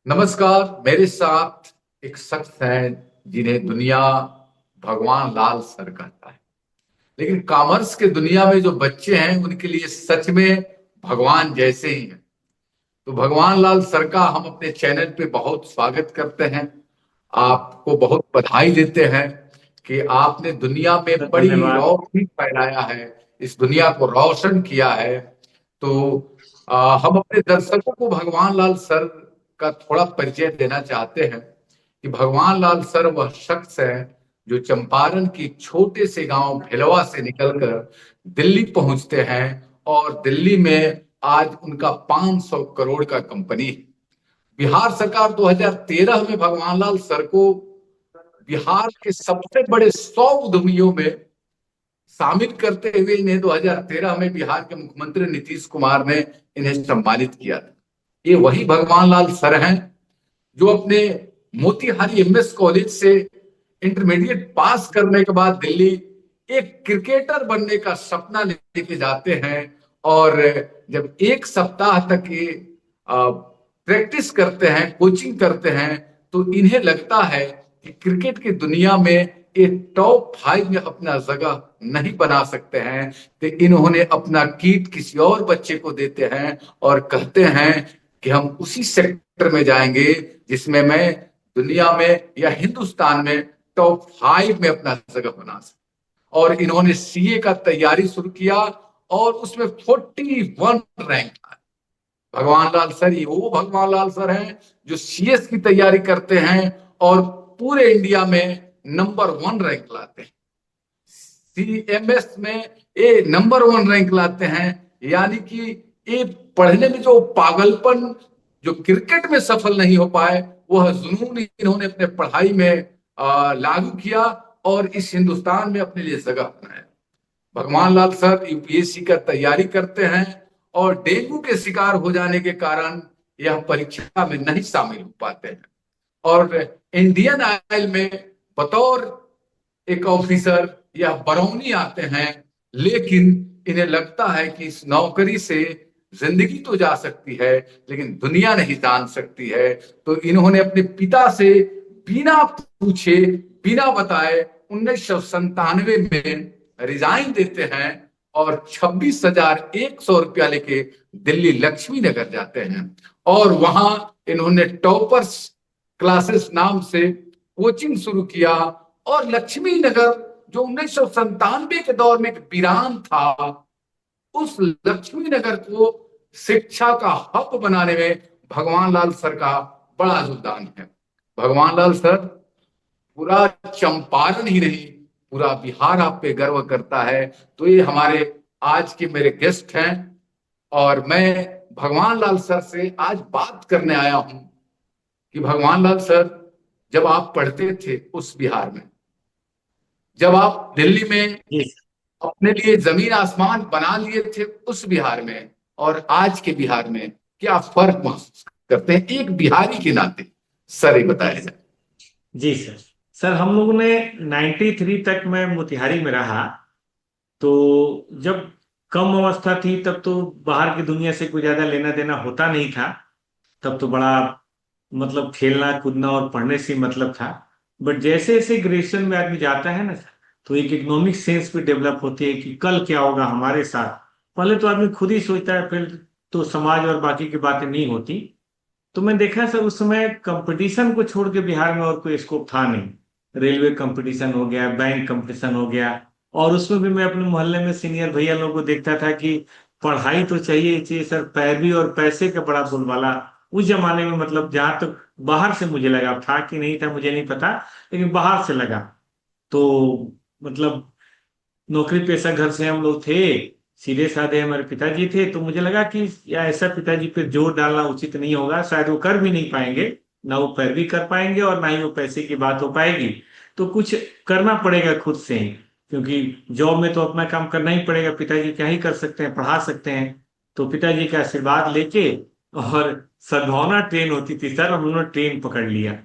नमस्कार। मेरे साथ एक शख्स है जिन्हें दुनिया भगवान लाल सर कहता है। लेकिन कॉमर्स के दुनिया में जो बच्चे हैं उनके लिए सच में भगवान जैसे ही हैं। तो भगवान लाल सर का हम अपने चैनल पे बहुत स्वागत करते हैं। आपको बहुत बधाई देते हैं कि आपने दुनिया में सर बड़ी धन्यवाद। रोशनी फैलाया है, इस दुनिया को रोशन किया है। तो हम अपने दर्शकों को भगवान लाल सर का थोड़ा परिचय देना चाहते हैं कि भगवान लाल सर वह शख्स है जो चंपारण की छोटे से गांव भिलवा से निकलकर दिल्ली पहुंचते हैं और दिल्ली में आज उनका 500 करोड़ का कंपनी है। बिहार सरकार 2013 में भगवान लाल सर को बिहार के सबसे बड़े 100 उद्यमियों में शामिल करते हुए इन्हें 2013 में बिहार के मुख्यमंत्री नीतीश कुमार ने इन्हें सम्मानित किया था। ये वही भगवान लाल सर हैं जो अपने मोतिहारी एमएस कॉलेज से इंटरमीडिएट पास करने के बाद दिल्ली एक क्रिकेटर बनने का सपना लेके जाते हैं। और जब एक सप्ताह तक ये प्रैक्टिस करते हैं, कोचिंग करते हैं, तो इन्हें लगता है कि क्रिकेट की दुनिया में ये टॉप 5 में अपना जगह नहीं बना सकते हैं। तो इन्होंने अपना किट किसी और बच्चे को देते हैं और कहते हैं कि हम उसी सेक्टर में जाएंगे जिसमें मैं दुनिया में या हिंदुस्तान में टॉप 5 में अपना जगह बना सकूं। और इन्होंने सीए का तैयारी शुरू किया और उसमें 41 रैंक आया। भगवान लाल सर, ये वो भगवान लाल सर हैं जो सीएस की तैयारी करते हैं और पूरे इंडिया में नंबर 1 रैंक लाते हैं। सीएमएस में ये नंबर 1 रैंक लाते हैं। यानी कि ये पढ़ने में जो पागलपन जो क्रिकेट में सफल नहीं हो पाए, वह जुनून इन्होंने अपने पढ़ाई में लागू किया और इस हिंदुस्तान में अपने लिए जगह बनाया। भगवान लाल सर यूपीएससी का तैयारी करते हैं और डेंगू के शिकार हो जाने के कारण यह परीक्षा में नहीं शामिल हो पाते हैं। और इंडियन ऑयल में बतौर एक ऑफिसर या बरौनी आते हैं, लेकिन इन्हें लगता है कि इस नौकरी से जिंदगी तो जा सकती है लेकिन दुनिया नहीं जान सकती है। तो इन्होंने अपने पिता से बिना पूछे, बिना बताए 1997 में रिजाइन देते हैं और 26,100 रुपया लेके दिल्ली लक्ष्मी नगर जाते हैं। और वहां इन्होंने टॉपर्स क्लासेस नाम से कोचिंग शुरू किया। और लक्ष्मी नगर जो 1997 के दौर में एक वीरान था, उस लक्ष्मी नगर को शिक्षा का हब बनाने में भगवान लाल सर का बड़ा योगदान है। भगवान लाल सर, पूरा चंपारण ही नहीं, पूरा बिहार आप पे गर्व करता है। तो ये हमारे आज के मेरे गेस्ट हैं और मैं भगवान लाल सर से आज बात करने आया हूं कि भगवान लाल सर, जब आप पढ़ते थे उस बिहार में, जब आप दिल्ली में जी अपने लिए जमीन आसमान बना लिए थे उस बिहार में और आज के बिहार में क्या फर्क महसूस करते हैं एक बिहारी के नाते? सर ये बताया जाए। जी सर। सर हम लोगों ने 93 तक मैं मोतिहारी में रहा। तो जब कम अवस्था थी तब तो बाहर की दुनिया से कोई ज्यादा लेना देना होता नहीं था। तब तो बड़ा मतलब खेलना कूदना और पढ़ने से मतलब था। बट जैसे जैसे ग्रेजुएशन में आदमी जाता है ना सर, तो एक इकोनॉमिक सेंस भी डेवलप होती है कि कल क्या होगा हमारे साथ। पहले तो आदमी खुद ही सोचता है, फिर तो समाज और बाकी की बातें नहीं होती। तो मैं देखा सर उस समय कंपटीशन को छोड़ के बिहार में और कोई स्कोप था नहीं। रेलवे कंपटीशन हो गया, बैंक कंपटीशन हो गया। और उसमें भी मैं अपने मोहल्ले में सीनियर भैया लोगों को देखता था कि पढ़ाई तो चाहिए ही चाहिए सर, पैरवी और पैसे का बड़ा बोलबाला उस जमाने में। मतलब जहां तक बाहर से मुझे लगा, था कि नहीं था मुझे नहीं पता, लेकिन बाहर से लगा। तो मतलब नौकरी पेशा घर से हम लोग थे, सीधे साधे हमारे पिताजी थे। तो मुझे लगा कि या ऐसा पिताजी पे जोर डालना उचित नहीं होगा, शायद वो कर भी नहीं पाएंगे। ना वो पैरवी कर पाएंगे और ना ही वो पैसे की बात हो पाएगी। तो कुछ करना पड़ेगा खुद से ही, क्योंकि जॉब में तो अपना काम करना ही पड़ेगा। पिताजी क्या ही कर सकते हैं, पढ़ा सकते हैं। तो पिताजी का आशीर्वाद लेके और सद्भावना ट्रेन होती थी सर, हम लोगों ने ट्रेन पकड़ लिया,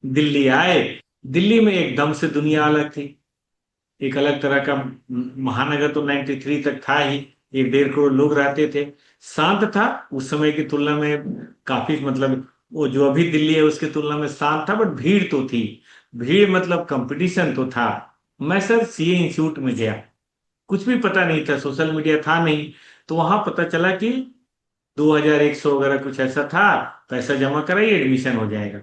दिल्ली आए। दिल्ली में एकदम से दुनिया अलग थी, एक अलग तरह का महानगर तो 93 तक था ही। 1-1.5 करोड़ लोग रहते थे। शांत था उस समय की तुलना में, काफी मतलब वो जो अभी दिल्ली है उसकी तुलना में शांत था, बट भीड़ तो थी। भीड़ मतलब कंपटीशन तो था। मैं सर सीए इंस्टीट्यूट में गया, कुछ भी पता नहीं था, सोशल मीडिया था नहीं। तो वहां पता चला कि 2100 वगैरह कुछ ऐसा था, पैसा जमा कराइए एडमिशन हो जाएगा।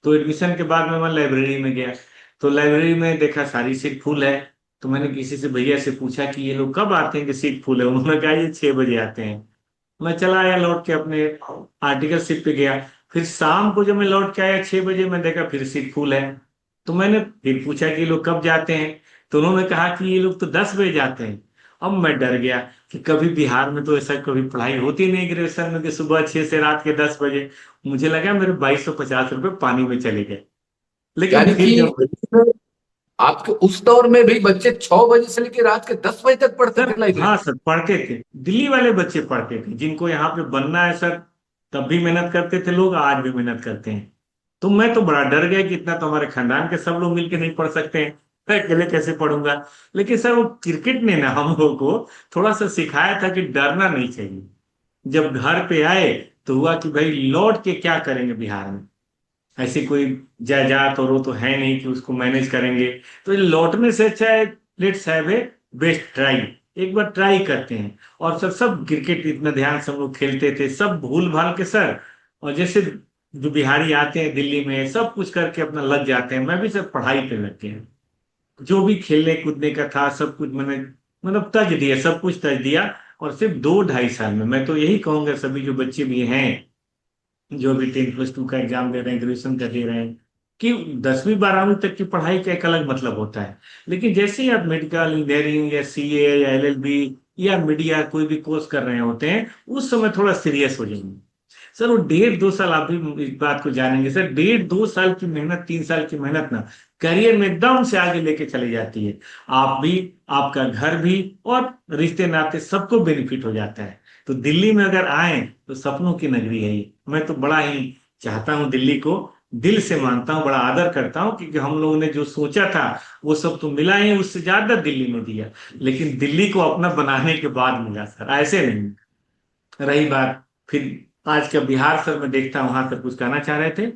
तो एडमिशन के बाद में मैं लाइब्रेरी में गया, तो लाइब्रेरी में देखा सारी सीट फुल है। तो मैंने किसी से, भैया से पूछा कि ये लोग कब आते हैं कि सीट फुल है? उन्होंने कहा ये 6 बजे आते हैं। मैं चला आया लौट के अपने आर्टिकल शिप पे गया। फिर शाम को जब मैं लौट के आया 6 बजे, मैं देखा फिर सीट फुल है। तो मैंने फिर पूछा कि ये लोग कब जाते हैं? तो उन्होंने कहा कि ये लोग तो 10 बजे जाते हैं। अब मैं डर गया कि कभी बिहार में तो ऐसा कभी पढ़ाई होती नहीं ग्रेजुएशन में कि सुबह 6 से रात के 10 बजे। मुझे लगा मेरे 2250 रुपये पानी में चले गए। लेकिन यानी फिर कि जब, आपके उस दौर में भी बच्चे 6 बजे से लेकर रात के 10 बजे तक पढ़ते सर थे लाइब्रेरी? हाँ सर पढ़ते थे, दिल्ली वाले बच्चे पढ़ते थे जिनको यहाँ पे बनना है सर। तब भी मेहनत करते थे लोग, आज भी मेहनत करते हैं। तो मैं तो बड़ा डर गया कि इतना तो हमारे खानदान के सब लोग मिलके नहीं पढ़ सकते हैं, मैं अकेले कैसे पढ़ूंगा। लेकिन सर वो क्रिकेट ने ना हम लोग को थोड़ा सा सिखाया था कि डरना नहीं चाहिए। जब घर पे आए तो हुआ कि भाई लौट के क्या करेंगे बिहार में, ऐसी कोई जायदाद और वो तो है नहीं कि उसको मैनेज करेंगे। तो ये लौटने से अच्छा है, let's have a best try, एक बार ट्राई करते हैं। और सर सब क्रिकेट इतना ध्यान से हम लोग खेलते थे, सब भूल भाल के सर। और जैसे जो बिहारी आते हैं दिल्ली में सब कुछ करके अपना लग जाते हैं, मैं भी सर पढ़ाई पे लग गया। जो भी खेलने कूदने का था सब कुछ मैंने मतलब तज दिया, सब कुछ तज दिया। और सिर्फ 2 ढाई साल में, मैं तो यही कहूंगा सभी जो बच्चे भी हैं जो भी 10+2 का एग्जाम दे रहे हैं, ग्रेजुएशन का दे रहे हैं, कि 10वीं 12वीं तक की पढ़ाई का एक अलग मतलब होता है। लेकिन जैसे ही आप मेडिकल इंजीनियरिंग या सीए या एलएलबी या मीडिया कोई भी कोर्स कर रहे होते हैं, उस समय थोड़ा सीरियस हो जाएंगे। सर वो 1.5 2 साल आप भी इस बात को जानेंगे सर, 1.5 2 साल की मेहनत, 3 साल की मेहनत ना करियर में एकदम से आगे लेके चली जाती है। आप भी, आपका घर भी, और रिश्ते नाते सबको बेनिफिट हो जाता है। तो दिल्ली में अगर आए तो सपनों की नगरी है ये। मैं तो बड़ा ही चाहता हूँ दिल्ली को, दिल से मानता हूँ, बड़ा आदर करता हूँ, क्योंकि हम लोगों ने जो सोचा था वो सब तो मिला ही, उससे ज्यादा दिल्ली में दिया। लेकिन दिल्ली को अपना बनाने के बाद मिला सर, ऐसे नहीं। रही बात फिर आज का बिहार, सर मैं देखता हूँ वहां तक कुछ कहना चाह रहे थे।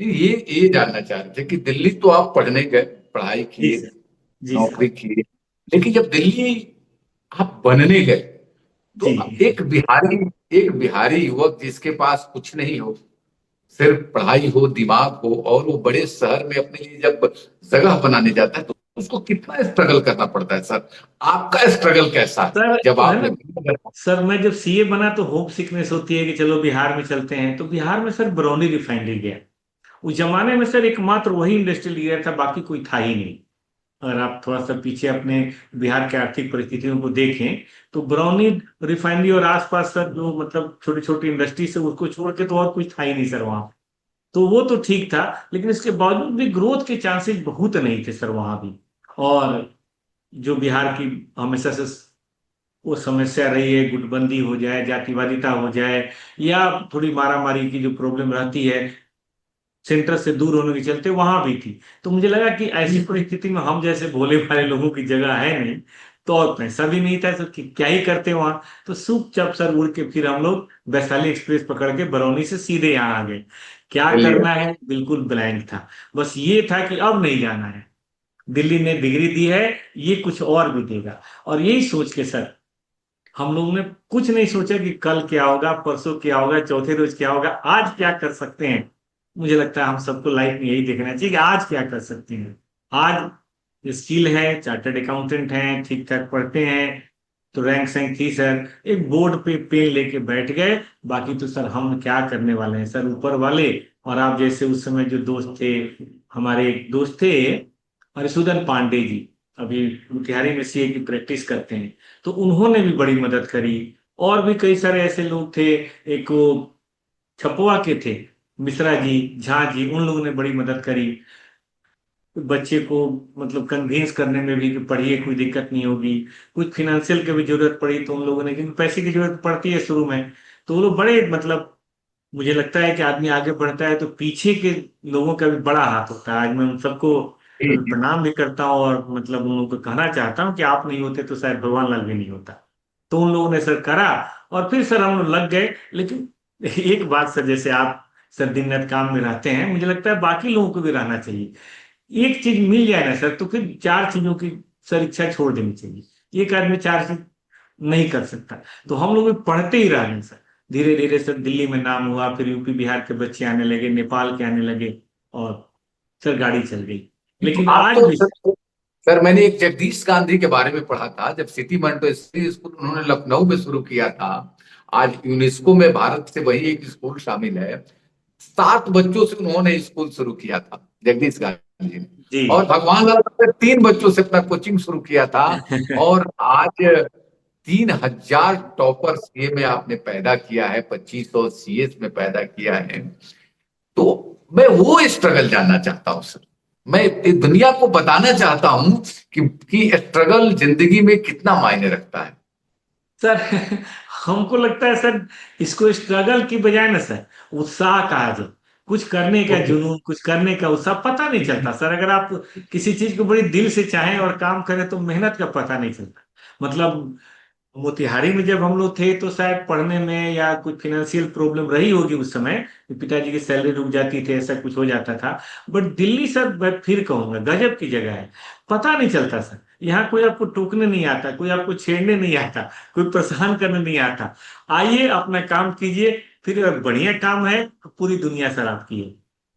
ये जानना चाह रहे थे कि दिल्ली तो आप पढ़ने गए, पढ़ाई जी किए, सर। जी सर। नौकरी की, लेकिन जब दिल्ली आप बनने गए तो जी एक बिहारी युवक जिसके पास कुछ नहीं हो, सिर्फ पढ़ाई हो, दिमाग हो, और वो बड़े शहर में अपने लिए जब जगह बनाने जाता है तो उसको कितना स्ट्रगल करना पड़ता है सर। आपका स्ट्रगल कैसा है सर जब वो है आपने? ना, सर मैं जब सीए बना तो होप सिकनेस होती है कि चलो बिहार में चलते हैं। तो बिहार में सर बरौनी रिफाइनरी गया। उस जमाने में सर एकमात्र वही इंडस्ट्रियल एरिया था, बाकी कोई था ही नहीं। अगर आप थोड़ा सा पीछे अपने बिहार के आर्थिक परिस्थितियों को देखें तो बरौनी रिफाइनरी और आसपास सर जो मतलब छोटी छोटी इंडस्ट्री से, उसको छोड़ के तो और कुछ था ही नहीं सर वहाँ। तो वो तो ठीक था, लेकिन इसके बावजूद भी ग्रोथ के चांसेस बहुत नहीं थे सर वहाँ भी। और जो बिहार की हमेशा से वो समस्या रही है, गुटबंदी हो जाए, जातिवादिता हो जाए, या थोड़ी मारामारी की जो प्रॉब्लम रहती है सेंटर से दूर होने के चलते, वहां भी थी। तो मुझे लगा कि ऐसी परिस्थिति में हम जैसे भोले भाले लोगों की जगह है नहीं। तो और पैसा भी नहीं था तो क्या ही करते वहां। तो सूप चाप सर उड़ के फिर हम लोग वैशाली एक्सप्रेस पकड़ के बरौनी से सीधे यहाँ आ गए। क्या दिल्ली करना है बिल्कुल ब्लैंक था। बस ये था कि अब नहीं जाना है, दिल्ली ने डिग्री दी है, ये कुछ और भी देगा। और यही सोच के सर हम लोगों ने कुछ नहीं सोचा कि कल क्या होगा, परसों क्या होगा, चौथे रोज क्या होगा, आज क्या कर सकते हैं। मुझे लगता है हम सबको लाइफ में यही देखना चाहिए कि आज क्या कर सकते हैं। आज स्किल है, चार्टर्ड अकाउंटेंट हैं, ठीक ठाक पढ़ते हैं, तो रैंक सैंक थी सर, एक बोर्ड पे पेन लेके बैठ गए। बाकी तो सर हम क्या करने वाले हैं सर, ऊपर वाले। और आप जैसे उस समय जो दोस्त थे, हमारे एक दोस्त थे हरिशुदन पांडे जी, अभी मोतिहारी में सीए की प्रैक्टिस करते हैं, तो उन्होंने भी बड़ी मदद करी। और भी कई सारे ऐसे लोग थे, एक वो छपवा के थे मिश्रा जी, झा जी, उन लोगों ने बड़ी मदद करी बच्चे को, मतलब कन्विंस करने में भी कि पढ़िए कोई दिक्कत नहीं होगी। कुछ फिनेंशियल की भी जरूरत पड़ी तो उन लोगों ने, क्योंकि पैसे की जरूरत पड़ती है शुरू में, तो वो लोग बड़े मतलब, मुझे लगता है कि आदमी आगे बढ़ता है तो पीछे के लोगों का भी बड़ा हाथ होता है। आज मैं उन सबको जी जी। प्रणाम भी करता हूँ और मतलब उन लोगों को कहना चाहता हूँ कि आप नहीं होते तो शायद भगवान लाल भी नहीं होता। तो उन लोगों ने सर करा और फिर सर हम लोग लग गए। लेकिन एक बात सर, जैसे आप सर दिन रात काम में रहते हैं, मुझे लगता है बाकी लोगों को भी रहना चाहिए। एक चीज मिल जाए ना सर, तो फिर चार चीजों की सर इच्छा छोड़ देनी चाहिए। एक आदमी चार चीज नहीं कर सकता। तो हम लोग भी पढ़ते ही रह गए सर। धीरे धीरे सर दिल्ली में नाम हुआ, फिर यूपी बिहार के बच्चे आने लगे, नेपाल के आने लगे, और सर गाड़ी चल गई। लेकिन आप आज तो भी सर मैंने एक जगदीश गांधी के बारे में पढ़ा था, जब सिटी मॉन्टेसरी स्कूल उन्होंने लखनऊ में शुरू किया था। आज यूनेस्को में भारत से वही एक स्कूल शामिल है। 7 बच्चों से उन्होंने स्कूल शुरू किया था, जगदीश गांधी जी ने। जी। और भगवान लाल ने 3 बच्चों से अपना कोचिंग शुरू किया था। और आज 3,000 टॉपर सीए में आपने पैदा किया है, 2500 सीएस में पैदा किया है। तो मैं वो स्ट्रगल जानना चाहता हूं सर। मैं इस दुनिया को बताना चाहता हूं कि स्ट्रगल जिंदगी में कितना मायने रखता है। सर हमको लगता है सर, इसको स्ट्रगल की बजाय ना सर उत्साह कहा जाए। कुछ करने का ओके। जुनून, कुछ करने का उत्साह पता नहीं चलता सर। अगर आप किसी चीज को बड़ी दिल से चाहें और काम करें तो मेहनत का पता नहीं चलता। मतलब मोतिहारी में जब हम लोग थे तो शायद पढ़ने में या कुछ फिनेंशियल प्रॉब्लम रही होगी उस समय, कि पिताजी की सैलरी रुक जाती थी, ऐसा कुछ हो जाता था। बट दिल्ली सर मैं फिर कहूंगा गजब की जगह है। पता नहीं चलता सर, यहाँ कोई आपको टोकने नहीं आता, कोई आपको छेड़ने नहीं आता, कोई परेशान करने नहीं आता। आइए अपना काम कीजिए, फिर अगर बढ़िया काम है तो पूरी दुनिया सर आपकी है।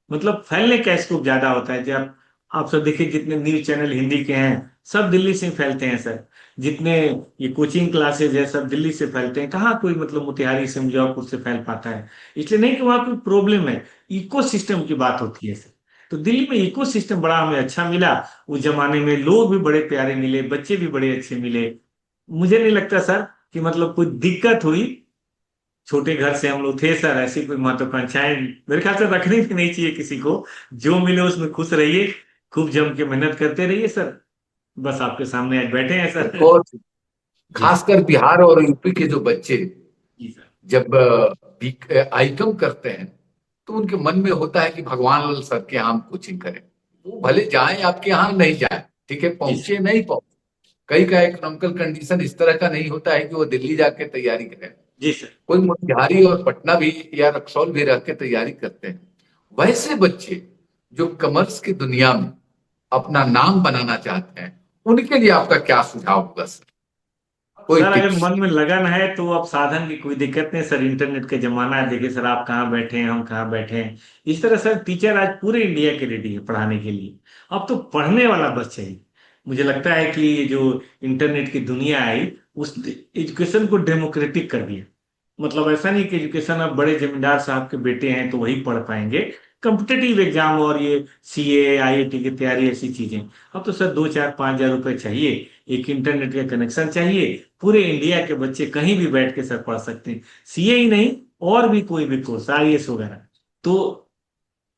मतलब फैलने का स्कोप ज्यादा होता है। जब आप सब देखिए जितने न्यूज चैनल हिंदी के हैं सब दिल्ली से ही फैलते हैं सर। जितने ये कोचिंग क्लासेज है सब दिल्ली से फैलते हैं। कहाँ कोई मतलब मोतिहारी से मुजफ्फरपुर से फैल पाता है। इसलिए नहीं कि वहाँ कोई प्रॉब्लम है, इकोसिस्टम की बात होती है सर। तो दिल्ली में इकोसिस्टम बड़ा हमें अच्छा मिला। उस जमाने में लोग भी बड़े प्यारे मिले, बच्चे भी बड़े अच्छे मिले। मुझे नहीं लगता सर कि मतलब कोई दिक्कत हुई। छोटे घर से हम लोग थे सर, ऐसी कोई महत्वाकांक्षाएं मेरे ख्याल से रखनी भी नहीं चाहिए किसी को। जो मिले उसमें खुश रहिए, खूब जम के मेहनत करते रहिए सर। बस आपके सामने आज बैठे हैं सर। और जी सर। खासकर बिहार और यूपी के जो बच्चे जी सर। जब आइकम करते हैं, तो उनके मन में होता है कि भगवान लाल सर के यहाँ हम कोचिंग करें। वो भले जाएं आपके यहाँ नहीं जाए, ठीक है, जी सर। पहुंचे नहीं पहुंचे। कई का इकोनॉमिकल कंडीशन इस तरह का नहीं होता है कि वो दिल्ली जाके तैयारी करें। जी सर। कोई मोतिहारी और पटना भी या रक्सौल भी रह के तैयारी करते हैं। वैसे बच्चे जो कॉमर्स की दुनिया में अपना नाम बनाना चाहते हैं, उनके लिए आपका क्या सुझाव होगा सर? कोई सर अगर टिप्स? मन में लगन है तो अब साधन की कोई दिक्कत नहीं सर। इंटरनेट का जमाना है, देखिए सर आप कहाँ बैठे हैं, हम कहाँ बैठे हैं। इस तरह सर टीचर आज पूरे इंडिया के रेडी है पढ़ाने के लिए। अब तो पढ़ने वाला बस चाहिए। मुझे लगता है कि ये जो इंटरनेट की दुनिया आई उस एजुकेशन को डेमोक्रेटिक कर दिया। मतलब ऐसा नहीं कि एजुकेशन अब बड़े जमींदार साहब के बेटे हैं तो वही पढ़ पाएंगे। कम्पिटेटिव एग्जाम और ये सीए आईआईटी की तैयारी ऐसी चीजें। अब तो सर 2 4 5 हजार रुपए चाहिए, एक इंटरनेट का कनेक्शन चाहिए, पूरे इंडिया के बच्चे कहीं भी बैठ के सर पढ़ सकते हैं। सीए ही नहीं, और भी कोई भी कोर्स आईएएस वगैरह। तो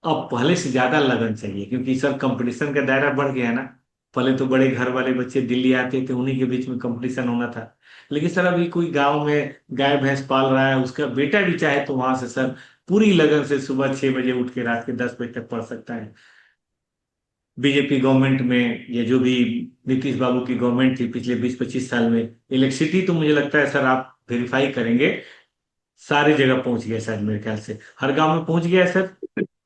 अब पहले से ज्यादा लगन चाहिए, क्योंकि सर कंपटीशन का दायरा बढ़ गया है ना। पहले तो बड़े घर वाले बच्चे दिल्ली आते थे, उन्हीं के बीच में कंपटीशन होना था। लेकिन सर अभी कोई गांव में गाय भैंस पाल रहा है, उसका बेटा भी चाहे तो वहां से सर पूरी लगन से सुबह 6 बजे उठ के रात के 10 बजे तक पढ़ सकता है। बीजेपी गवर्नमेंट में ये जो भी नीतीश बाबू की गवर्नमेंट थी पिछले 20 25 साल में, इलेक्ट्रिसिटी तो मुझे लगता है सर आप वेरीफाई करेंगे सारी जगह पहुंच गया शायद, मेरे ख्याल से हर गांव में पहुंच गया है सर।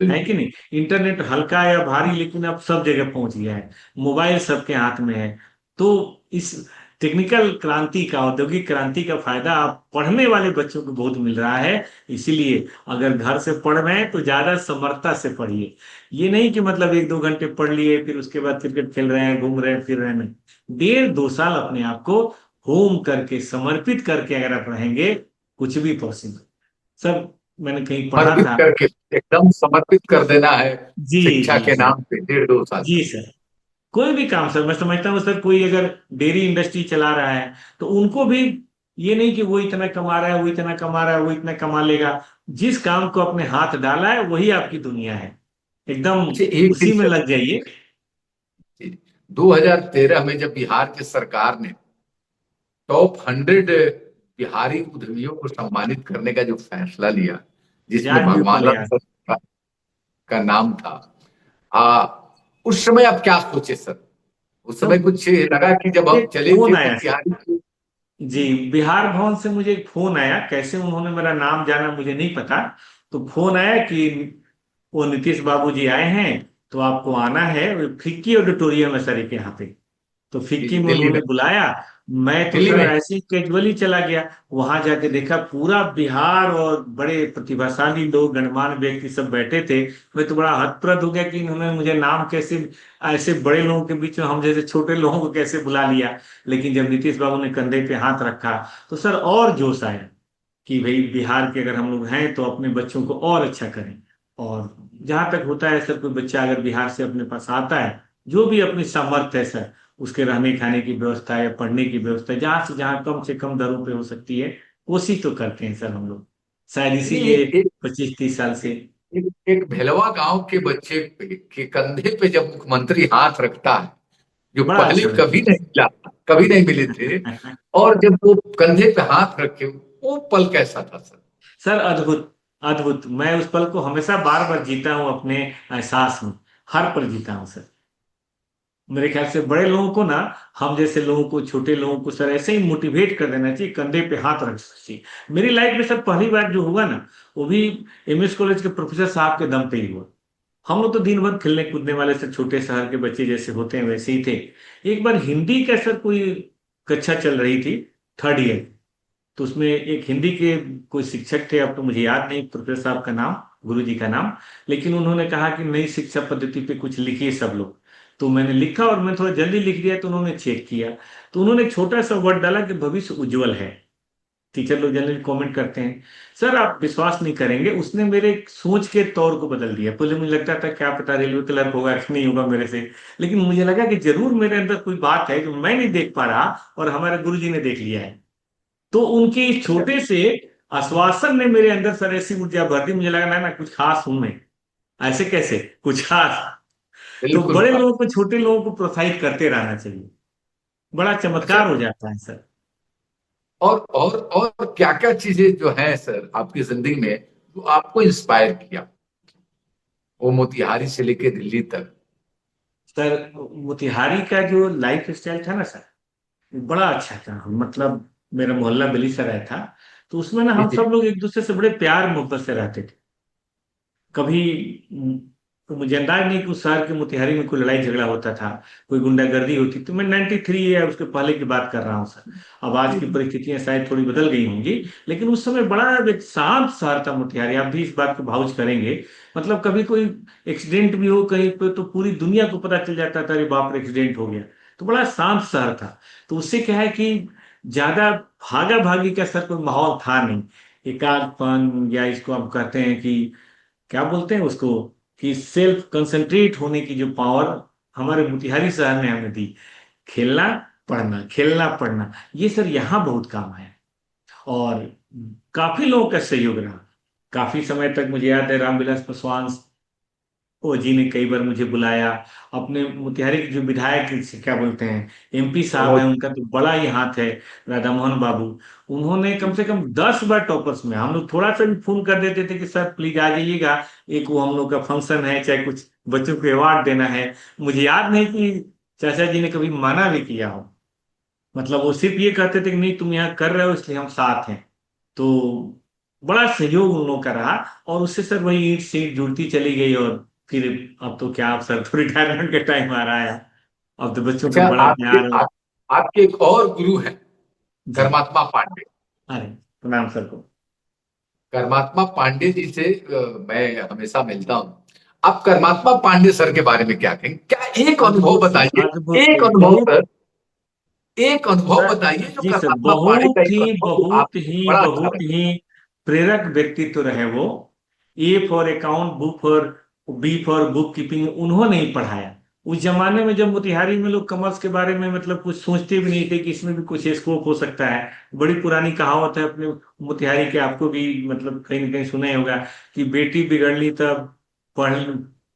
है कि नहीं? इंटरनेट हल्का या भारी लेकिन अब सब जगह पहुंच गया है। मोबाइल सबके हाथ में है। तो इस टेक्निकल क्रांति का, औद्योगिक क्रांति का फायदा अब पढ़ने वाले बच्चों को बहुत मिल रहा है। इसीलिए अगर घर से पढ़ रहे हैं तो ज्यादा समर्थता से पढ़िए। ये नहीं कि मतलब 1 2 घंटे पढ़ लिए फिर उसके बाद क्रिकेट खेल रहे हैं, घूम रहे हैं, फिर रहे हैं। नहीं, 1.5 2 साल अपने आप को होम करके समर्पित करके अगर आप रहेंगे, कुछ भी पॉसिबल। सर मैंने कहीं पढ़ा समर्पित था। करके, एकदम समर्पित कर देना है जी शिक्षा जी के सर। नाम पे 1.5 2 साल। जी सर। कोई भी काम सर मैं समझता हूँ सर, कोई अगर डेयरी इंडस्ट्री चला रहा है तो उनको भी ये नहीं कि वो इतना कमा रहा है, वो इतना कमा रहा है, वो इतना कमा लेगा। जिस काम को अपने हाथ डाला है वही आपकी दुनिया है। एकदम अच्छा, एक उसी चीज में सर, लग जाइए। 2013 में जब बिहार की सरकार ने टॉप 100 बिहारी उद्यमियों को सम्मानित करने का जो फैसला लिया, जिसमें जाट भी भगवान पले लाल यार। सर का नाम था, आ, उस समय आप क्या सोचे सर? उस समय तब कुछ लगा कि जब हम एक चले फोन थे आया सर। मोतिहारी से? जी, बिहार भवन से मुझे एक फोन आया, कैसे उन्होंने मेरा नाम जाना मुझे नहीं पता। तो फोन आया कि वो नीतीश बाबू जी आए हैं, तो आपको आना है फिक्की ऑडिटोरियम है सर के यहाँ पे। तो जी फिक्की जी, में दिल्ली उन्होंने में। बुलाया। मैं तो दिल्ली सर में। ऐसे ही कैजुअली चला गया। वहां जाके देखा पूरा बिहार और बड़े प्रतिभाशाली लोग, गणमान्य व्यक्ति सब बैठे थे। मैं तो बड़ा हतप्रभ हो गया कि इन्होंने मुझे नाम कैसे, ऐसे बड़े लोगों के बीच में हम जैसे छोटे लोगों को कैसे बुला लिया। लेकिन जब नीतीश बाबू ने कंधे पे हाथ रखा तो सर और जोश आया कि भाई बिहार के अगर हम लोग हैं तो अपने बच्चों को और अच्छा करें। और जहां तक होता है सर, कोई बच्चा अगर बिहार से अपने पास आता है, जो भी अपनी सामर्थ्य है सर, उसके रहने खाने की व्यवस्था या पढ़ने की व्यवस्था जहां से जहां कम से कम दरों पे हो सकती है, कोशिश तो करते हैं सर हम लोग। शायद नहीं, इसीलिए 25-30 साल से। एक भेलवा गांव के बच्चे के कंधे पे जब मुख्यमंत्री हाथ रखता है, जो बड़ा पहले अच्छा कभी लगता नहीं मिला, कभी नहीं मिले थे, है। और जब वो कंधे पे हाथ रखे, वो पल कैसा था सर? सर अद्भुत, अद्भुत। मैं उस पल को हमेशा बार बार जीता हूँ अपने एहसास में, हर पल जीता हूँ सर। मेरे ख्याल से बड़े लोगों को ना, हम जैसे लोगों को, छोटे लोगों को सर ऐसे ही मोटिवेट कर देना चाहिए, कंधे पे हाथ रखना चाहिए। मेरी लाइफ में सर पहली बार जो हुआ ना, वो भी एमएस कॉलेज के प्रोफेसर साहब के दम पे ही हुआ। हम लोग तो दिन भर खेलने कूदने वाले से छोटे शहर के बच्चे जैसे होते हैं वैसे ही थे। एक बार हिंदी का सर कोई कक्षा चल रही थी, 3rd ईयर। तो उसमें एक हिंदी के कोई शिक्षक थे, अब तो मुझे याद नहीं प्रोफेसर साहब का नाम, गुरु जी का नाम। लेकिन उन्होंने कहा कि नई शिक्षा पद्धति पे कुछ लिखिए सब लोग। तो मैंने लिखा और मैं थोड़ा जल्दी लिख दिया, तो उन्होंने चेक किया। तो उन्होंने एक छोटा सा वर्ड डाला कि भविष्य उज्जवल है। टीचर लोग जनरली कमेंट करते हैं। सर आप विश्वास नहीं करेंगे, उसने मेरे सोच के तौर को बदल दिया। पहले मुझे लगता था क्या पता रेलवे क्लर्क होगा कि नहीं होगा मेरे से। लेकिन मुझे लगा कि जरूर मेरे अंदर कोई बात है जो मैं नहीं देख पा रहा, और हमारे गुरु जी ने देख लिया है। तो उनके इस अच्छा, छोटे से आश्वासन ने मेरे अंदर सर ऐसी ऊर्जा भर दी, मुझे लगा ना ना कुछ खास हूं मैं। ऐसे कैसे कुछ खास। तो बिल्कुल बड़े बात। लोगों को, छोटे लोगों को प्रोत्साहित करते रहना चाहिए। बड़ा अच्छा, चमत्कार हो जाता है सर। और क्या क्या चीजें जो हैं सर आपकी जिंदगी में, जो आपको इंस्पायर किया, वो मोतिहारी से लेके दिल्ली तक? सर मोतिहारी का जो लाइफ स्टाइल था ना सर, बड़ा अच्छा था। मतलब मेरा मोहल्ला बेलीसराय था, तो उसमें ना जी हम जी। सब लोग एक दूसरे से बड़े प्यार मोहब्बत से रहते थे। कभी तो मुझे अंदाज नहीं कि उस शहर के मोतिहारी में कोई लड़ाई झगड़ा होता था, कोई गुंडागर्दी होती। तो मैं 93 या उसके पहले की बात कर रहा हूँ सर। अब आज की परिस्थितियां शायद थोड़ी बदल गई होंगी, लेकिन उस समय बड़ा एक शांत शहर था मोतिहारी। आप भी इस बात को भावुक करेंगे। मतलब कभी कोई एक्सीडेंट भी हो कहीं पे तो पूरी दुनिया को पता चल जाता था, अरे बाप रे एक्सीडेंट हो गया। तो बड़ा शांत शहर था। तो उससे क्या है कि ज्यादा भागा भागी का सर कोई माहौल था नहीं। एकांतपन, या इसको हम कहते हैं कि क्या बोलते हैं उसको, कि सेल्फ कंसंट्रेट होने की जो पावर हमारे मोतिहारी शहर ने हमें दी। खेलना पढ़ना, खेलना पढ़ना, ये सर यहाँ बहुत काम है। और काफी लोगों का सहयोग रहा। काफी समय तक मुझे याद है रामविलास पासवान ओ जी ने कई बार मुझे बुलाया। अपने मोतिहारी के जो विधायक से क्या बोलते हैं, एमपी साहब हैं, बहुत। उनका तो बड़ा ही हाथ है, राधा मोहन बाबू। उन्होंने कम से कम 10 बार टॉपर्स में, हम लोग थोड़ा सा भी फोन कर देते थे कि सर प्लीज आ जाइएगा, एक वो हम लोग का फंक्शन है, चाहे कुछ बच्चों को अवार्ड देना है। मुझे याद नहीं कि चाचा जी ने कभी मना भी किया हो। मतलब वो सिर्फ ये कहते थे कि नहीं तुम यहाँ कर रहे हो इसलिए हम साथ हैं। तो बड़ा सहयोग उन लोगों का रहा। और उससे सर वही ईंट से ईंट जुड़ती चली गई। और फिर अब तो क्या, अब सर तो रिटायरमेंट का टाइम आ रहा है। अब तो बच्चों का अच्छा, बड़ा प्यार है। आपके एक और गुरु हैं, जी। कर्मात्मा पांडे। अरे प्रणाम सर को। कर्मात्मा पांडे जी से मैं हमेशा मिलता हूँ। आप कर्मात्मा पांडे सर के बारे में क्या कहेंगे? क्या एक अनुभव अद्भुत सर, बताइए। अद्भुत एक अनुभव बहुत। सर, एक अनुभव सर बताइए जो जी सर, कर्मात्मा पांडे का बहुत एक ही अनुभव जो बहुत आपको ही बड़ा अच्छा बहुत लगा। ही प्रेरक व्यक्तित्व रहे वो। A for account, book for, B for bookkeeping उन्होंने ही पढ़ाया। उस जमाने में जब मोतिहारी में लोग कॉमर्स के बारे में मतलब कुछ सोचते भी नहीं थे कि इसमें भी कुछ स्कोप हो सकता है। बड़ी पुरानी कहावत है अपने मोतिहारी के, आपको भी मतलब कहीं ना कहीं सुना ही होगा कि बेटी बिगड़ली तब पढ़,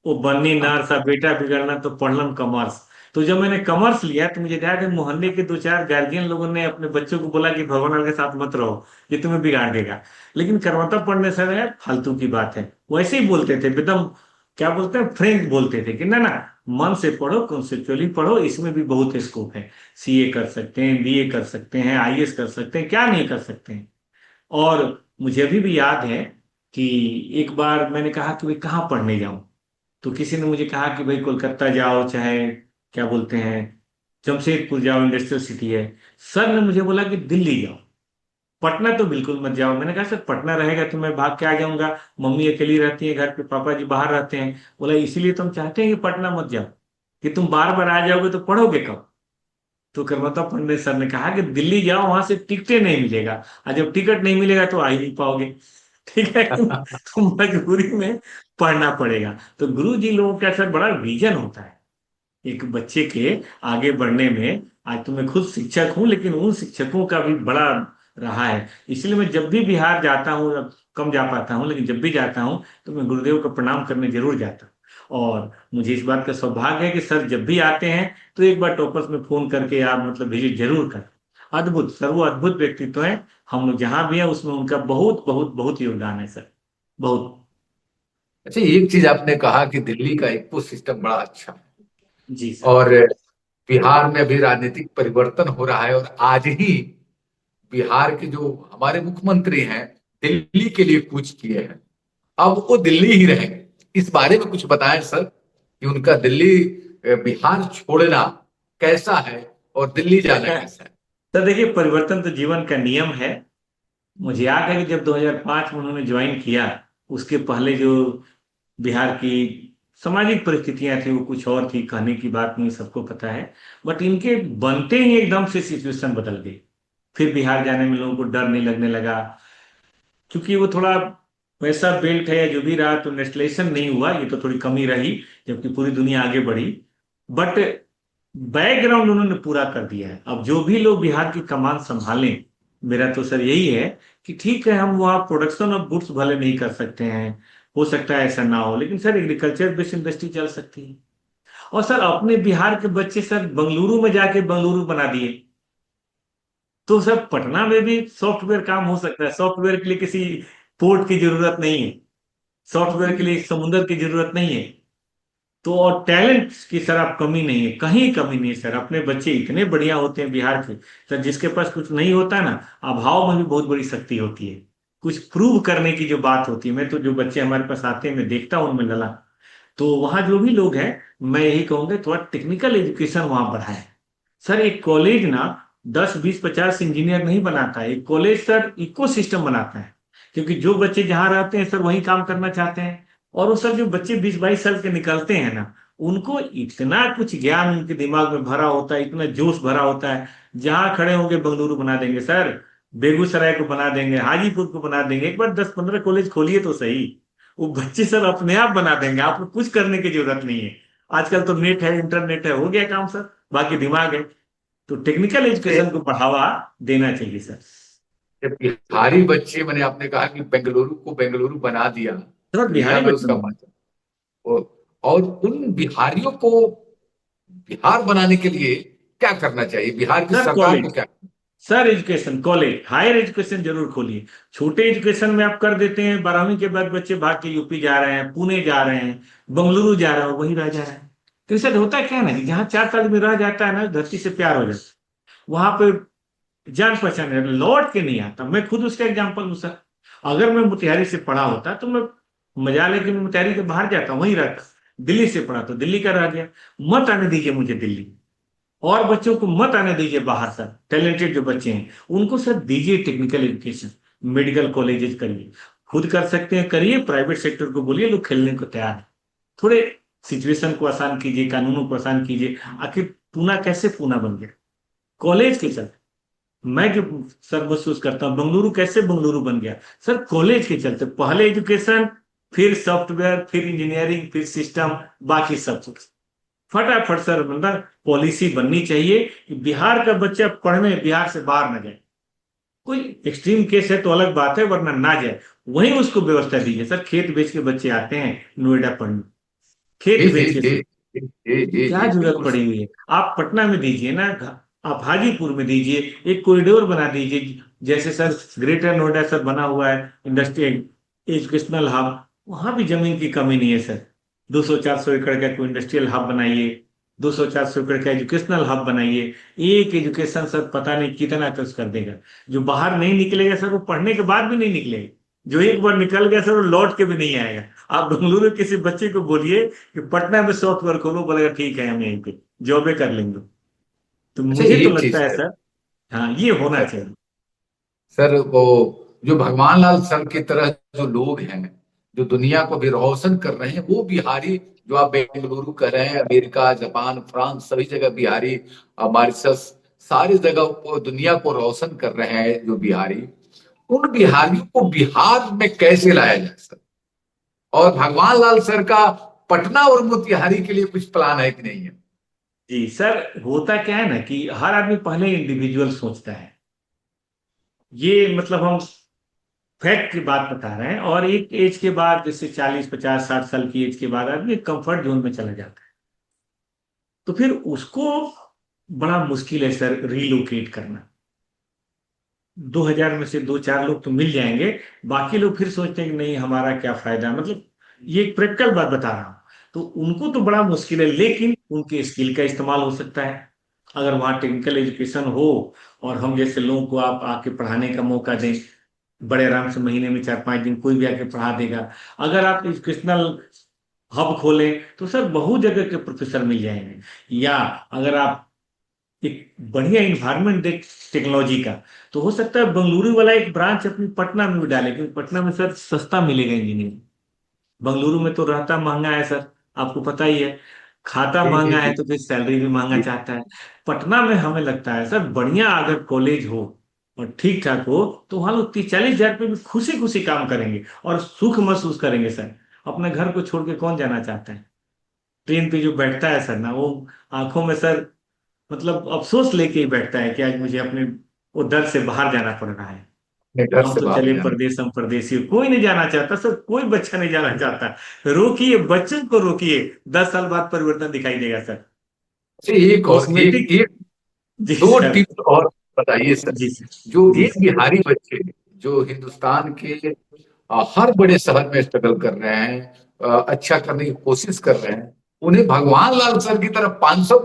वो बननी नार सा, बेटा बिगड़ना तो पढ़लन कॉमर्स। तो जब मैंने कॉमर्स लिया तो मुझे ध्यान है मोहल्ले के 2-4 गार्जियन लोगों ने अपने बच्चों को बोला कि भगवान के साथ मत रहो, ये तुम्हें बिगाड़ देगा। लेकिन कर्मठा पढ़ने से है फालतू की बात है, वैसे ही बोलते थे एकदम, क्या बोलते हैं, फ्रेंक बोलते थे कि ना ना, मन से पढ़ो, कॉन्सेप्चुअली पढ़ो, इसमें भी बहुत स्कोप है। सीए कर सकते हैं, बीए कर सकते हैं, आईएएस कर सकते हैं, क्या नहीं कर सकते हैं। और मुझे अभी भी याद है कि एक बार मैंने कहा कि भाई कहाँ पढ़ने जाऊं, तो किसी ने मुझे कहा कि भाई कोलकाता जाओ, चाहे क्या बोलते हैं जमशेदपुर जाओ, इंडस्ट्रियल सिटी है। सर ने मुझे बोला कि दिल्ली जाओ, पटना तो बिल्कुल मत जाओ। मैंने कहा सर पटना रहेगा तो मैं भाग के आ जाऊंगा, मम्मी अकेली रहती है घर पे, पापा जी बाहर रहते हैं। बोला इसीलिए तो हम चाहते हैं कि पटना मत जाओ, कि तुम बार बार आ जाओगे तो पढ़ोगे कब। तो करमता पंडित सर ने कहा कि दिल्ली जाओ, वहां से टिकटें नहीं मिलेगा, और जब टिकट नहीं मिलेगा तो आ ही नहीं पाओगे। ठीक है, तो मजबूरी में पढ़ना पड़ेगा। तो गुरु जी लोगों का सर बड़ा विजन होता है एक बच्चे के आगे बढ़ने में। आज तो मैं खुद शिक्षक हूँ, लेकिन उन शिक्षकों का भी बड़ा रहा है। इसलिए मैं जब भी बिहार जाता हूँ, अब कम जा पाता हूँ, लेकिन जब भी जाता हूँ तो मैं गुरुदेव को प्रणाम करने जरूर जाता हूँ। और मुझे इस बात का सौभाग्य है कि सर जब भी आते हैं तो एक बार टॉपर्स में फोन करके आप मतलब विजिट जरूर करें। अद्भुत सर, वो अद्भुत व्यक्तित्व है। हम लोग जहां भी हैं उसमें उनका बहुत बहुत बहुत योगदान है सर, बहुत। अच्छा, एक चीज आपने कहा कि दिल्ली का इको सिस्टम बड़ा अच्छा है, जी सर। और बिहार में अभी राजनीतिक परिवर्तन हो रहा है, और आज ही बिहार के जो हमारे मुख्यमंत्री हैं दिल्ली के लिए कूच किए हैं। अब वो दिल्ली ही रहेंगे। इस बारे में कुछ बताएं सर, कि उनका दिल्ली बिहार छोड़ना कैसा है और दिल्ली जाना कैसा है। सर देखिए, परिवर्तन तो जीवन का नियम है। मुझे याद है कि जब 2005 में उन्होंने ज्वाइन किया, उसके पहले जो बिहार की सामाजिक परिस्थितियां थी वो कुछ और थी, कहने की बात नहीं, सबको पता है। बट इनके बनते ही एकदम से सिचुएशन बदल गई। फिर बिहार जाने में लोगों को डर नहीं लगने लगा, क्योंकि वो थोड़ा वैसा बेल्ट है या जो भी रहा, तो नेशनलाइजेशन नहीं हुआ, ये तो थोड़ी कमी रही, जबकि पूरी दुनिया आगे बढ़ी। बट बैकग्राउंड उन्होंने पूरा कर दिया है। अब जो भी लोग बिहार की कमान संभालें, मेरा तो सर यही है कि ठीक है, हम वहाँ प्रोडक्शन ऑफ गुड्स भले नहीं कर सकते हैं, हो सकता है ऐसा ना हो, लेकिन सर एग्रीकल्चर बेस्ड इंडस्ट्री चल सकती है। और सर अपने बिहार के बच्चे सर बेंगलुरु में जाके बेंगलुरु बना दिए, तो सर पटना में भी सॉफ्टवेयर काम हो सकता है। सॉफ्टवेयर के लिए किसी पोर्ट की जरूरत नहीं है, सॉफ्टवेयर के लिए समुद्र की जरूरत नहीं है। तो और टैलेंट की सर आप कमी नहीं है, कहीं कमी नहीं है सर। अपने बच्चे इतने बढ़िया होते हैं बिहार के सर, जिसके पास कुछ नहीं होता ना, अभाव में भी बहुत बड़ी शक्ति होती है। कुछ प्रूव करने की जो बात होती है, मैं तो जो बच्चे हमारे पास आते हैं मैं देखता हूँ उनमें लला। तो वहाँ जो भी लोग हैं, मैं यही कहूंगा थोड़ा टेक्निकल एजुकेशन वहाँ बढ़ाए। सर एक कॉलेज ना 10 20 50 इंजीनियर नहीं बनाता है, एक कॉलेज सर इको सिस्टम बनाता है। क्योंकि जो बच्चे जहाँ रहते हैं सर वही काम करना चाहते हैं। और वो सर जो बच्चे 20 22 साल के निकलते हैं ना, उनको इतना कुछ ज्ञान उनके दिमाग में भरा होता है, इतना जोश भरा होता है। जहां खड़े होंगे बेंगलुरु बना देंगे सर, बेगूसराय को बना देंगे, हाजीपुर को बना देंगे। एक बार 10 15 कॉलेज खोलिए तो सही, वो बच्चे सर अपने आप बना देंगे, आपको कुछ करने की जरूरत नहीं है। आजकल तो नेट है, इंटरनेट है, हो गया काम सर, बाकी दिमाग है। तो टेक्निकल एजुकेशन को बढ़ावा देना चाहिए सर। ये बिहारी बच्चे, मैंने आपने कहा कि बेंगलुरु को बेंगलुरु बना दिया, सर दुनिया बिहारी में बच्चे उसका नहीं। मतलब। और उन बिहारियों को बिहार बनाने के लिए क्या करना चाहिए, बिहार की सर सरकार को कॉलेज, क्या। Sir education college, higher education जरूर खोलिए। छोटे एजुकेशन में आप कर देते हैं, 12वीं के बाद बच्चे भाग के यूपी जा रहे हैं, पुणे जा रहे हैं, बेंगलुरु जा रहे हैं, वहीं रह जा रहे हैं। तो इससे होता क्या है ना कि जहाँ 4 साल में रह जाता है ना, धरती से प्यार हो जाता है, वहां पे जान पहचान है, लौट के नहीं आता। मैं खुद उसका एग्जाम्पल हूँ सर। अगर मैं मोतिहारी से पढ़ा होता तो मैं मजा लेके मैं मोतिहारी के बाहर जाता, वहीं रहता। दिल्ली से पढ़ा तो दिल्ली का रह गया। मत आने दीजिए मुझे दिल्ली, और बच्चों को मत आने दीजिए बाहर सर। टैलेंटेड जो बच्चे हैं उनको सर दीजिए टेक्निकल एजुकेशन, मेडिकल कॉलेजेस करिए। खुद कर सकते हैं करिए, प्राइवेट सेक्टर को बोलिए, लोग खेलने को तैयार है। थोड़े सिचुएशन को आसान कीजिए, कानूनों को आसान कीजिए। आखिर पूना कैसे पूना बन गया, कॉलेज के चलते। मैं जो सर महसूस करता हूँ बेंगलुरु कैसे बेंगलुरु बन गया, सर कॉलेज के चलते। पहले एजुकेशन, फिर सॉफ्टवेयर, फिर इंजीनियरिंग, फिर सिस्टम, बाकी सब कुछ फटाफट सर। मतलब पॉलिसी बननी चाहिए कि बिहार का बच्चा पढ़ने बिहार से बाहर न जाए। कोई एक्सट्रीम केस है तो अलग बात है, वरना ना जाए। वहीं उसको व्यवस्था दीजिए सर। खेत बेच के बच्चे आते हैं नोएडा पढ़ने, जी खेत जी बेच के जी सर। जी जी तो जी क्या जी, जरूरत बिल्कुल पड़ी सही। हुई है। आप पटना में दीजिए ना, आप हाजीपुर में दीजिए, एक कॉरिडोर बना दीजिए। जैसे सर ग्रेटर नोएडा सर बना हुआ है इंडस्ट्रियल एजुकेशनल हब, वहां भी जमीन की कमी नहीं है सर। 200 400 एकड़ का कोई इंडस्ट्रियल हब बनाइए, 200 400 एकड़ का एजुकेशनल हब बनाइए। एक एजुकेशन सर पता नहीं कितना खर्च कर देगा। जो बाहर नहीं निकलेगा सर, वो पढ़ने के बाद भी नहीं निकलेगा। जो एक बार निकल गया सर वो लौट के भी नहीं आएगा। आप बेंगलुरु किसी बच्चे को बोलिए कि पटना में सॉफ्टवेयर खोलो, बोलेगा ठीक है हम यहीं पे जॉबे कर लेंगे। तो अच्छा, मुझे तो एक लगता चीज है है सर, हाँ ये होना सर। चाहिए। सर वो जो भगवान लाल सर की तरह जो लोग हैं, जो दुनिया को भी रोशन कर रहे हैं, वो बिहारी, जो आप बेंगलुरु कर रहे हैं, अमेरिका, जापान, फ्रांस, सभी जगह बिहारी, मॉरिशस, सारी जगह वो दुनिया को रोशन कर रहे हैं जो बिहारी, उन बिहारियों को बिहार में कैसे लाया जाए सर? और भगवान लाल सर का पटना और मोतिहारी के लिए कुछ प्लान है कि नहीं है? जी सर, होता क्या है ना कि हर आदमी पहले इंडिविजुअल सोचता है। ये मतलब हम फैक्ट की बात बता रहे हैं। और एक एज के बाद, जैसे 40 50 60 साल की एज के बाद आदमी कंफर्ट जोन में चला जाता है, तो फिर उसको बड़ा मुश्किल है सर रिलोकेट करना। 2000 में से दो चार लोग तो मिल जाएंगे, बाकी लोग फिर सोचते हैं कि नहीं हमारा क्या फायदा, मतलब ये एक प्रैक्टिकल बात बता रहा हूं। तो उनको तो बड़ा मुश्किल है, लेकिन उनके स्किल का इस्तेमाल हो सकता है अगर वहाँ टेक्निकल एजुकेशन हो। और हम जैसे लोगों को आप आके पढ़ाने का मौका दें, बड़े आराम से महीने में 4 5 दिन कोई भी आके पढ़ा देगा। अगर आप एजुकेशनल हब खोलें तो सर बहुत जगह के प्रोफेसर मिल जाएंगे। या अगर आप एक बढ़िया इन्वायरमेंट देख टेक्नोलॉजी का, तो हो सकता है बेंगलुरु वाला एक ब्रांच अपनी पटना में भी डाले, क्योंकि पटना में सर सस्ता मिलेगा इंजीनियर। बेंगलुरु में तो रहता महंगा है सर, आपको पता ही है। खाता जी जी महंगा है जी तो फिर सैलरी भी महंगा जी। चाहता है। पटना में हमें लगता है सर बढ़िया अगर कॉलेज हो और ठीक ठाक हो, तो वहां लोग 30 40 हजार रुपये में खुशी खुशी काम करेंगे और सुख महसूस करेंगे सर। अपने घर को छोड़ के कौन जाना चाहता है? ट्रेन पे जो बैठता है सर ना, वो आंखों में सर मतलब अफसोस लेके ही बैठता है कि आज मुझे अपने वो दर से बाहर जाना पड़ रहा है। अपने घर हम से तो बाहर चले जाना। परदेश, हम परदेसी, कोई नहीं जाना चाहता सर, कोई बच्चा नहीं जाना चाहता। रोकिए बच्चों को रोकिए, 10 साल बाद परिवर्तन दिखाई देगा सर। अच्छा, एक और कॉस्मेटिक। एक जी दो सर। टिप्स और बताइए सर। जी सर। जो जी ये सर। बिहारी बच्चे जो हिंदुस्तान के हर बड़े शहर में स्ट्रगल कर रहे हैं, अच्छा करने की कोशिश कर रहे हैं, उन्हें भगवान लाल सर की तरफ 500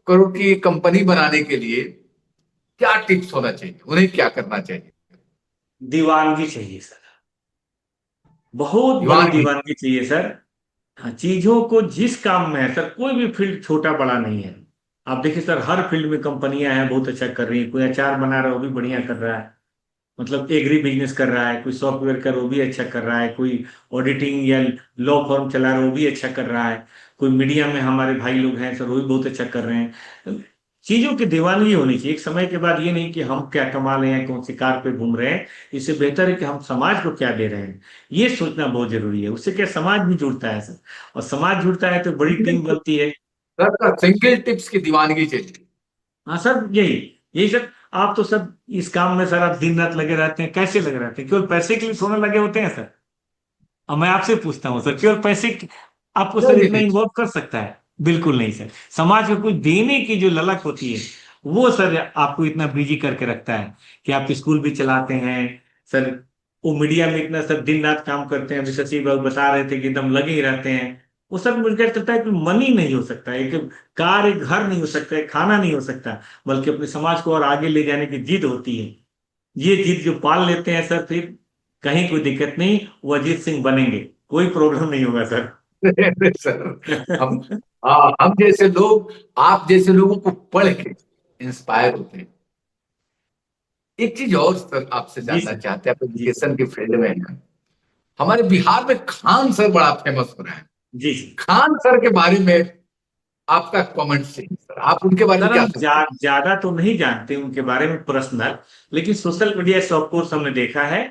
करोड़ की कंपनी बनाने के लिए क्या टिप्स होना चाहिए, उन्हें क्या करना चाहिए? दीवानगी चाहिए सर, बहुत बड़ी दीवानगी। दीवानगी चाहिए सर। हाँ, चीजों को जिस काम में है सर, कोई भी फील्ड छोटा बड़ा नहीं है। आप देखिए सर, हर फील्ड में कंपनियां हैं बहुत अच्छा कर रही है। कोई अचार बना रहा है वो भी बढ़िया कर रहा है, मतलब एग्री बिजनेस कर रहा है। कोई सॉफ्टवेयर कर वो भी अच्छा कर रहा है। कोई ऑडिटिंग या लॉ फर्म चला रहा है वो भी अच्छा कर रहा है। कोई मीडिया में हमारे भाई लोग हैं सर, वो भी बहुत अच्छा कर रहे हैं। चीजों की दीवानगी होनी चाहिए एक समय के बाद। ये नहीं कि हम क्या कमा रहे हैं, कौन सी कार पे घूम रहे हैं। इससे बेहतर है कि हम समाज को क्या दे रहे हैं, ये सोचना बहुत जरूरी है। उससे क्या समाज भी जुड़ता है सर, और समाज जुड़ता है तो बड़ी टीम बनती है। सर सिंगल टिप्स की दीवानगी चाहिए। हाँ सर, यही यही सर। आप तो सर इस काम में सर आप दिन रात लगे रहते हैं, कैसे लगे रहते हैं? केवल पैसे के लिए सोने लगे होते हैं सर? अब मैं आपसे पूछता हूँ सर, केवल पैसे आपको नहीं सर नहीं इतना नहीं। इन्वॉल्व कर सकता है? बिल्कुल नहीं सर। समाज को कुछ देने की जो ललक होती है, वो सर आपको इतना बिजी करके रखता है कि आप स्कूल भी चलाते हैं सर। वो मीडिया में इतना सर दिन रात काम करते हैं, अभी शशि बाबू बता रहे थे कि एकदम लगे ही रहते हैं। वो सब मुझे लगता है कि मनी नहीं हो सकता, एक कार एक घर नहीं हो सकता, एक खाना नहीं हो सकता, बल्कि अपने समाज को और आगे ले जाने की जिद होती है। ये जिद जो पाल लेते हैं सर, फिर कहीं कोई दिक्कत नहीं, वो अजीत सिंह बनेंगे, कोई प्रॉब्लम नहीं होगा सर। सर हम हम जैसे लोग, आप जैसे लोगों को पढ़ के इंस्पायर होते हैं। एक चीज और सर आपसे जी जानना सर। चाहते हैं, आप जी सर। एजुकेशन के फील्ड में हैं। हमारे बिहार में खान सर बड़ा फेमस हो रहे हैं। जी सर। खान सर के बारे में आपका कमेंट चाहिए सर, आप उनके बारे में सर क्या हम सोचते हैं? ज्यादा तो नहीं जानते उनके बारे में पर्सनल, लेकिन सोशल मीडिया से ऑफकोर्स हमने देखा है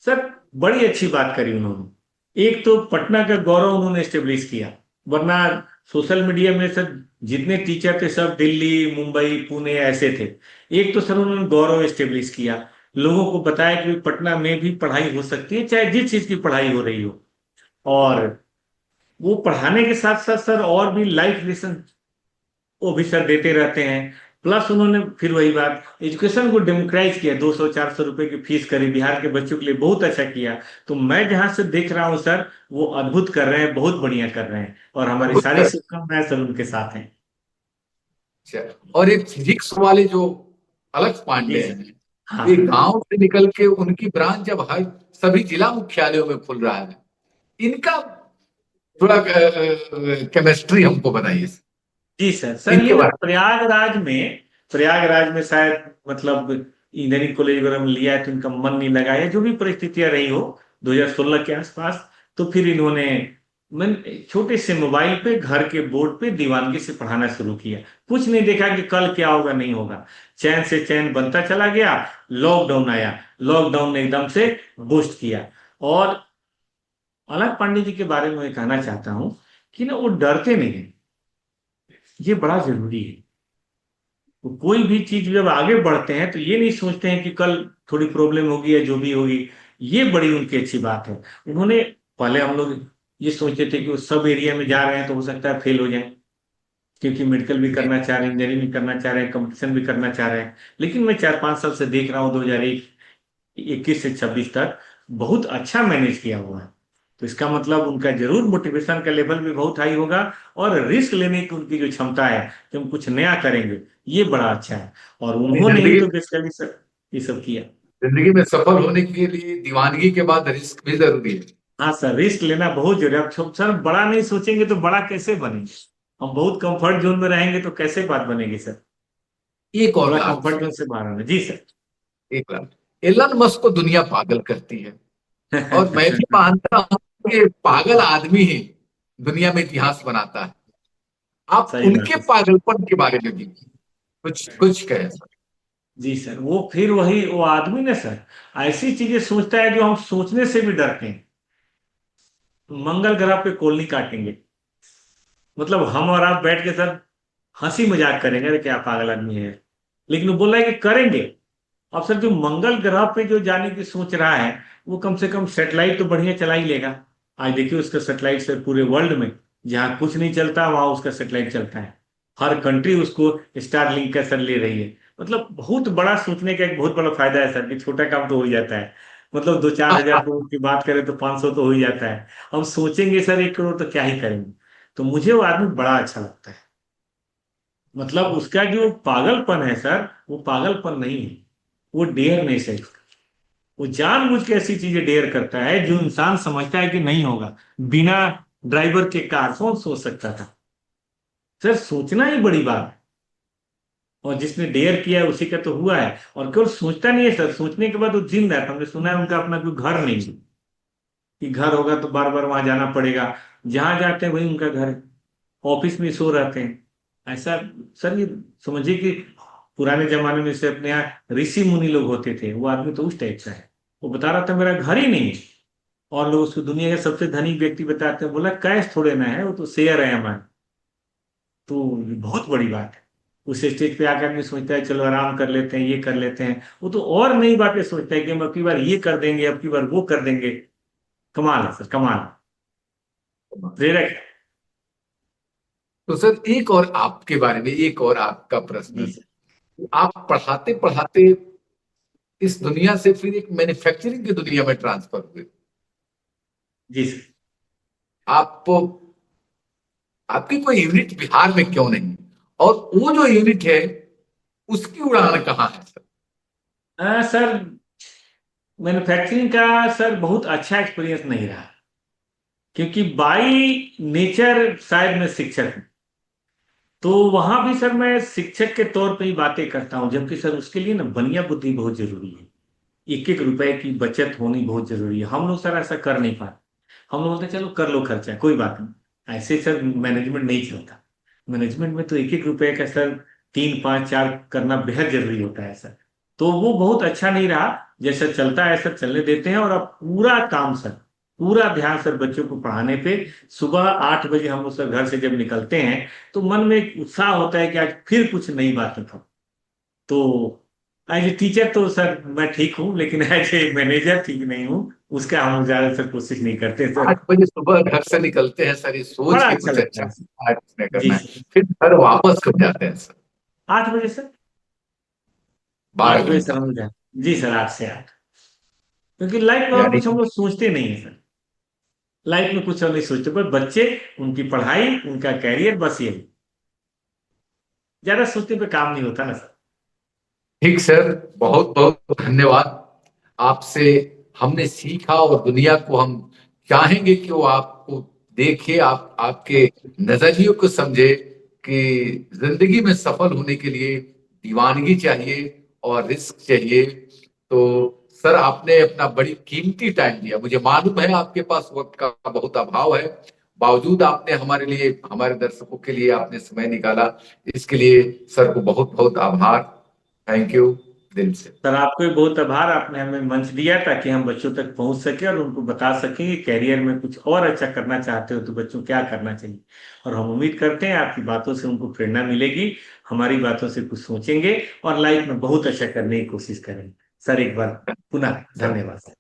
सर। बड़ी अच्छी बात करी उन्होंने। एक तो पटना का गौरव उन्होंने स्टेब्लिश किया, वरना सोशल मीडिया में सर जितने टीचर थे सब दिल्ली मुंबई पुणे ऐसे थे। एक तो सर उन्होंने गौरव स्टेब्लिश किया, लोगों को बताया कि पटना में भी पढ़ाई हो सकती है, चाहे जिस चीज की पढ़ाई हो रही हो। और वो पढ़ाने के साथ साथ सर और भी लाइफ लेसन वो भी सर देते रहते हैं। प्लस उन्होंने फिर वही बात, एजुकेशन को डेमोक्राइज किया, 200 400 रुपए की फीस करी, बिहार के बच्चों के लिए बहुत अच्छा किया। तो मैं जहां से देख रहा हूँ सर, वो अद्भुत कर रहे हैं, बहुत बढ़िया कर रहे हैं, और हमारी अद्भुत सारी कर। शुभकामनाएं सर उनके साथ हैं। अच्छा, और एक फिजिक्स वाले जो अलग जी पांडे सर। हैं, हाँ ये सर। गांव से निकल के उनकी ब्रांच जब हर सभी जिला मुख्यालयों में खुल रहा है, इनका थोड़ा केमिस्ट्री हमको बताइए जी सर। सर ये इनके ना बारे प्रयागराज में शायद मतलब इंजीनियरिंग कॉलेज वगैरह में लिया है तो इनका मन नहीं लगा या जो भी परिस्थितियां रही हो 2016 के आसपास। तो फिर इन्होंने मैं छोटे से मोबाइल पे घर के बोर्ड पे दीवानगी से पढ़ाना शुरू किया। कुछ नहीं देखा कि कल क्या होगा नहीं होगा। चैन से चैन बनता चला गया। लॉकडाउन आया। लॉकडाउन ने एकदम से बूस्ट किया। और अलग पांडे जी के बारे में मैं कहना चाहता हूं कि ना वो डरते नहीं है। ये बड़ा जरूरी है। तो कोई भी चीज जब आगे बढ़ते हैं तो ये नहीं सोचते हैं कि कल थोड़ी प्रॉब्लम होगी या जो भी होगी। ये बड़ी उनकी अच्छी बात है। उन्होंने पहले हम लोग ये सोचते थे कि वो सब एरिया में जा रहे हैं तो हो सकता है फेल हो जाए, क्योंकि मेडिकल भी में। करना चाह रहे हैं, इंजीनियरिंग भी करना चाह रहे हैं, कंपटीशन भी करना चाह रहे हैं। लेकिन मैं 4-5 साल से देख रहा हूँ 2021 से 26 तक बहुत अच्छा मैनेज किया हुआ है। तो इसका मतलब उनका जरूर मोटिवेशन का लेवल भी बहुत हाई होगा। और रिस्क लेने की उनकी जो क्षमता है कि हम कुछ नया करेंगे, ये बड़ा अच्छा है। और उन्होंने ही जिंदगी तो बेसिकली सर ये सब किया। जिंदगी में सफल होने के लिए दीवानगी के बाद रिस्क भी जरूरी है। हाँ सर, रिस्क लेना बहुत जरूरी है। अब सर बड़ा नहीं सोचेंगे तो बड़ा कैसे बनेंगे। हम बहुत कंफर्ट जोन में रहेंगे तो कैसे बात बनेगी सर। एक और थोड़ा बात, कंफर्ट जोन से बाहर आना जी सर। एक बात, एलन मस्क को दुनिया पागल करती है, और मैं भी मानता हूं कि पागल आदमी ही दुनिया में इतिहास बनाता है। आप सही बात उनके है। पागलपन के बारे में भी कुछ कुछ कहें सर। जी सर, वो फिर वही वो आदमी ने सर ऐसी चीजें सोचता है जो हम सोचने से भी डरते हैं। मंगल ग्रह पे कॉलोनी काटेंगे, मतलब हम और आप बैठ के सर हंसी मजाक करेंगे, अरे क्या पागल आदमी है। लेकिन वो बोल रहा है कि करेंगे। अब सर जो मंगल ग्रह पे जो जाने की सोच रहा है, वो कम से कम सेटेलाइट तो बढ़िया चला ही लेगा। आज देखिए उसका सेटेलाइट सर पूरे वर्ल्ड में जहाँ कुछ नहीं चलता वहां उसका सेटेलाइट चलता है। हर कंट्री उसको स्टार लिंक का सर ले रही है। मतलब बहुत बड़ा सोचने का एक बहुत बड़ा फायदा है सर कि छोटा काम तो हो ही जाता है। मतलब 2-4 हजार करोड़ की बात करें तो 500 तो हो ही जाता है। हम सोचेंगे सर 1 करोड़ तो क्या ही करेंगे। तो मुझे वो आदमी बड़ा अच्छा लगता है। मतलब उसका जो पागलपन है सर वो पागलपन नहीं है, वो डेयर नहीं है। वो जानबूझ के ऐसी चीजें डेयर करता है जो इंसान समझता है कि नहीं होगा। बिना ड्राइवर के कार कौन सोच सकता था। सर सोचना ही बड़ी बात है। और जिसने डेयर किया है उसी का तो हुआ है। और केवल सोचता नहीं है सर, सोचने के बाद वो जिंदा है। हमने सुना है उनका अपना कोई घर नहीं है, कि घर होगा तो बार बार वहां जाना पड़ेगा। जहां जाते हैं वही उनका घर है। ऑफिस में सो रहते हैं ऐसा। सर ये समझिए कि पुराने जमाने में से अपने यहाँ ऋषि मुनि लोग होते थे, वो आदमी तो उस टाइप का है। वो बता रहा था मेरा घर ही नहीं है। और लोग उसको दुनिया के सबसे धनी व्यक्ति बताते हैं, बोला कैश थोड़े ना है, वो तो शेयर है हमारे। तो ये बहुत बड़ी बात है। उस स्टेज पे आकर आदमी सोचता है चलो आराम कर लेते हैं, ये कर लेते हैं। वो तो और नई बातें सोचता है कि हम अब की बार ये कर देंगे, अब की बार वो कर देंगे। कमाल है सर, कमाल है। प्रेरक है। तो सर एक और आपके बारे में एक और आपका जी प्रश्न। सर। आप पढ़ाते पढ़ाते इस दुनिया से फिर एक मैन्युफैक्चरिंग की दुनिया में ट्रांसफर हुए। जी सर। आप आपकी कोई यूनिट बिहार में क्यों नहीं, और वो जो यूनिट है उसकी उड़ान कहाँ है सर। सर मैन्युफैक्चरिंग का सर बहुत अच्छा एक्सपीरियंस नहीं रहा, क्योंकि बाई नेचर शायद मैं शिक्षक हूँ। तो वहां भी सर मैं शिक्षक के तौर पे ही बातें करता हूँ, जबकि सर उसके लिए ना बनिया बुद्धि बहुत जरूरी है। एक एक रुपए की बचत होनी बहुत जरूरी है। हम लोग सर ऐसा कर नहीं पाते। हम लोग बोलते हैं, चलो कर लो खर्चा कोई बात नहीं। ऐसे सर मैनेजमेंट नहीं चलता। मैनेजमेंट में तो एक एक रुपए का सर 3-5-4 करना बेहद जरूरी होता है सर। तो वो बहुत अच्छा नहीं रहा। जैसा चलता है सर चलने देते हैं। और अब पूरा काम सर, पूरा ध्यान सर बच्चों को पढ़ाने पे। सुबह 8 बजे हम लोग सर घर से जब निकलते हैं तो मन में एक उत्साह होता है कि आज फिर कुछ नई बात हो। तो एज ए टीचर तो सर मैं ठीक हूँ, लेकिन एज ए मैनेजर ठीक नहीं हूँ। उसका हम ज्यादा सर कोशिश नहीं करते सर। 8 बजे सुबह घर से निकलते हैं सर ये सोच बड़ा के अच्छा कुछ लगता अच्छा है सर। आज नहीं जी करना है, सर। फिर घर वापस कब जाते हैं सर। 8 बजे सर। आठ 12 बजे सर घंटा हम जाए। जी सर, 8 से 8। क्योंकि लाइफ में और यानी कुछ हम लोग सोचते नहीं है सर। लाइफ में कुछ और नहीं सोचते, पर बच्चे, उनकी पढ़ाई, उनका कैरियर, बस यही। ज्यादा सोचने पे काम नहीं होता ना सर। ठीक सर। बहुत बहुत धन्यवाद। आपसे हमने सीखा और दुनिया को हम चाहेंगे कि वो आपको देखे, आप आपके नजरियों को समझे कि जिंदगी में सफल होने के लिए दीवानगी चाहिए और रिस्क चाहिए। तो सर, आपने अपना बड़ी कीमती टाइम दिया। मुझे मालूम है आपके पास वक्त का बहुत अभाव है, बावजूद आपने हमारे लिए, हमारे दर्शकों के लिए आपने समय निकाला। इसके लिए सर को बहुत बहुत आभार। थैंक यू दिल से। सर आपको भी बहुत आभार, आपने हमें मंच दिया ताकि हम बच्चों तक पहुंच सके और उनको बता सकें कि कैरियर में कुछ और अच्छा करना चाहते हो तो बच्चों क्या करना चाहिए। और हम उम्मीद करते हैं आपकी बातों से उनको प्रेरणा मिलेगी, हमारी बातों से कुछ सोचेंगे और लाइफ में बहुत अच्छा करने की कोशिश करेंगे। सर एक बार पुनः सर, धन्यवाद।